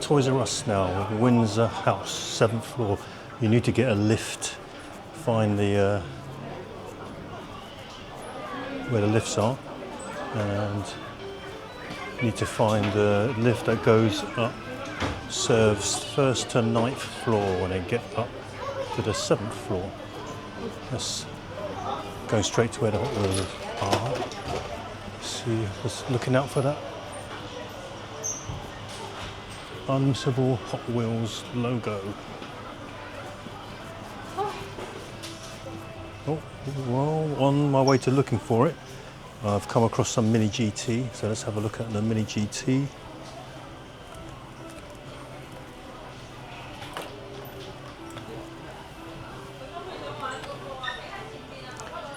Toys R Us now, Windsor House, 7th floor. You need to get a lift, find the where the lifts are, and you need to find the lift that goes up, serves 1st to 9th floor, and then get up to the 7th floor. That's going straight to where the Hot Wheels are. See, just looking out for that unmissable Hot Wheels logo. Oh, well, on my way to looking for it, I've come across some Mini GT, so let's have a look at the Mini GT.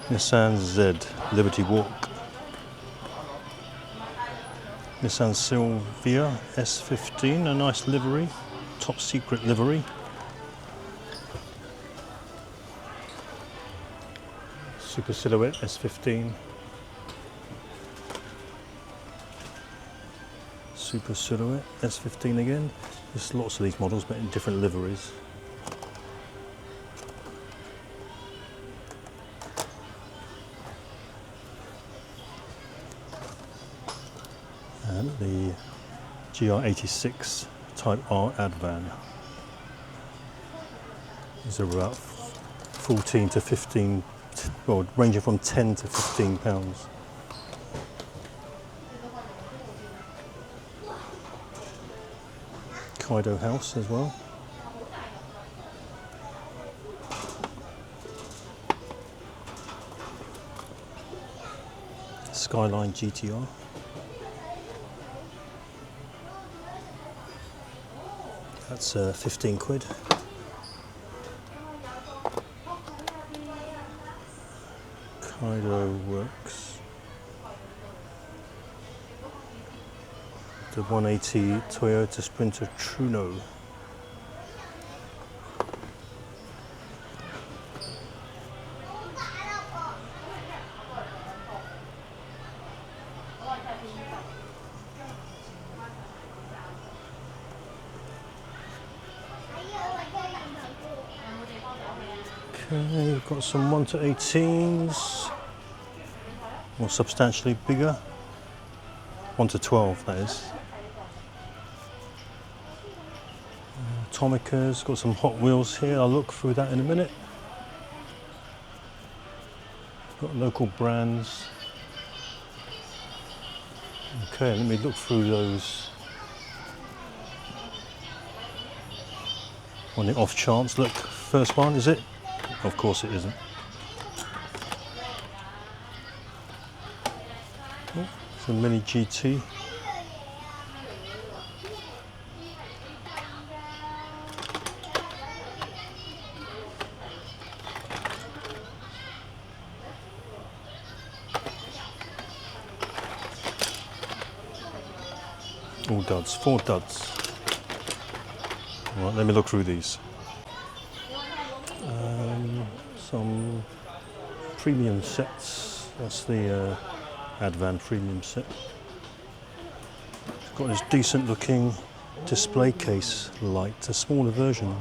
Nissan Z, Liberty Walk. Nissan Silvia S15, a nice livery, top secret livery. Super Silhouette S15. Super Silhouette S15 again. There's lots of these models, but in different liveries. And the GR86 Type R Advan. These are about 14 to 15, well, ranging from 10 to 15 pounds. Kaido House as well. Skyline GTR. That's 15 quid. Kaido Works. The 180 Toyota Sprinter Truno. Okay, we've got some 1 to 18s, more substantially bigger. 1 to 12, that is. Tomica's got some Hot Wheels here. I'll look through that in a minute. Got local brands. Okay, let me look through those. On the off chance, look, first one, is it? Of course it isn't. Oh, it's a Mini GT. All duds, 4 duds. All right, let me look through these. Some premium sets. That's the Advan premium set. It's got this decent looking display case light, a smaller version.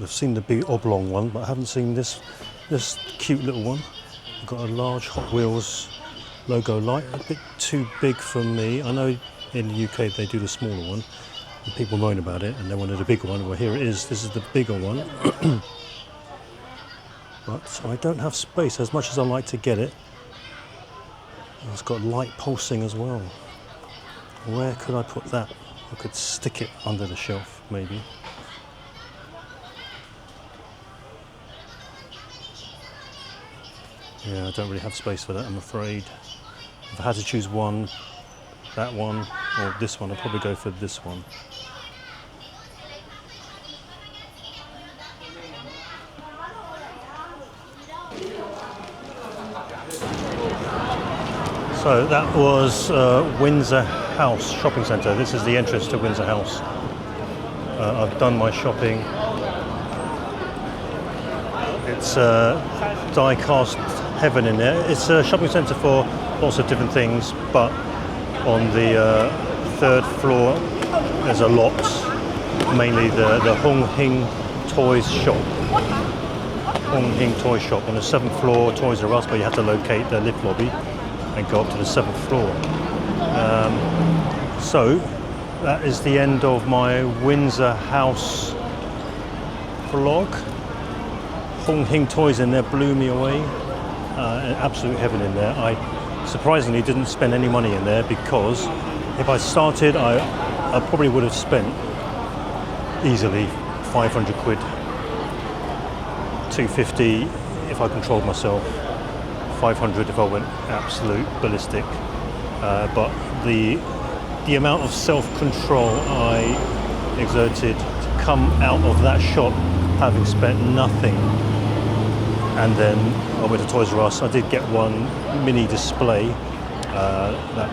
I've seen the big oblong one, but I haven't seen this cute little one. I've got a large Hot Wheels logo light, a bit too big for me. I know in the UK they do the smaller one. People moan about it and they wanted a bigger one. Well, here it is. This is the bigger one. But I don't have space as much as I like to get it. It's got light pulsing as well. Where could I put that? I could stick it under the shelf, maybe. Yeah, I don't really have space for that, I'm afraid. If I had to choose one, that one, or this one, I'd probably go for this one. So that was Windsor House shopping centre. This is the entrance to Windsor House. I've done my shopping. It's Diecast heaven in there. It's a shopping centre for lots of different things, but on the third floor there's a lot, mainly the Hung Hing Toys shop. Hung Hing Toy shop. On the 7th floor, Toys R Us, but you have to locate the lift lobby and go up to the 7th floor. So that is the end of my Windsor House vlog. Hung Hing Toys in there blew me away. An absolute heaven in there. I surprisingly didn't spend any money in there, because if I started, I probably would have spent easily 500 quid. 250 if I controlled myself, 500 if I went absolute ballistic. But the amount of self-control I exerted to come out of that shop having spent nothing, and then I went to Toys R Us. I did get one mini display that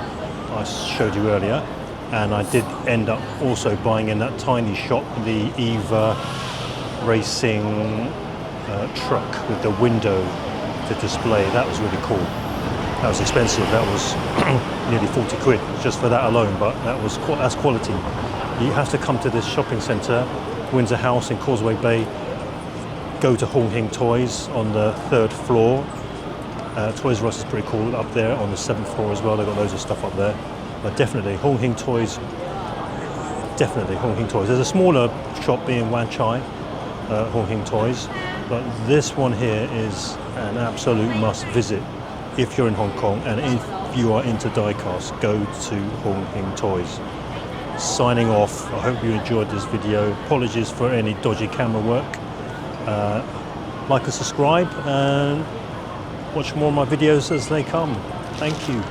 I showed you earlier, and I did end up also buying in that tiny shop the Eva racing truck with the window to display. That was really cool. That was expensive. That was nearly 40 quid just for that alone, but that's quality. You have to come to this shopping centre, Windsor House in Causeway Bay. Go to Hung Hing Toys on the 3rd floor. Toys R Us is pretty cool up there on the 7th floor as well. They've got loads of stuff up there. But definitely Hung Hing Toys. Definitely Hung Hing Toys. There's a smaller shop in Wan Chai, Hung Hing Toys. But this one here is an absolute must visit if you're in Hong Kong, and if you are into diecast, go to Hung Hing Toys. Signing off. I hope you enjoyed this video. Apologies for any dodgy camera work. Like and subscribe, and watch more of my videos as they come. Thank you.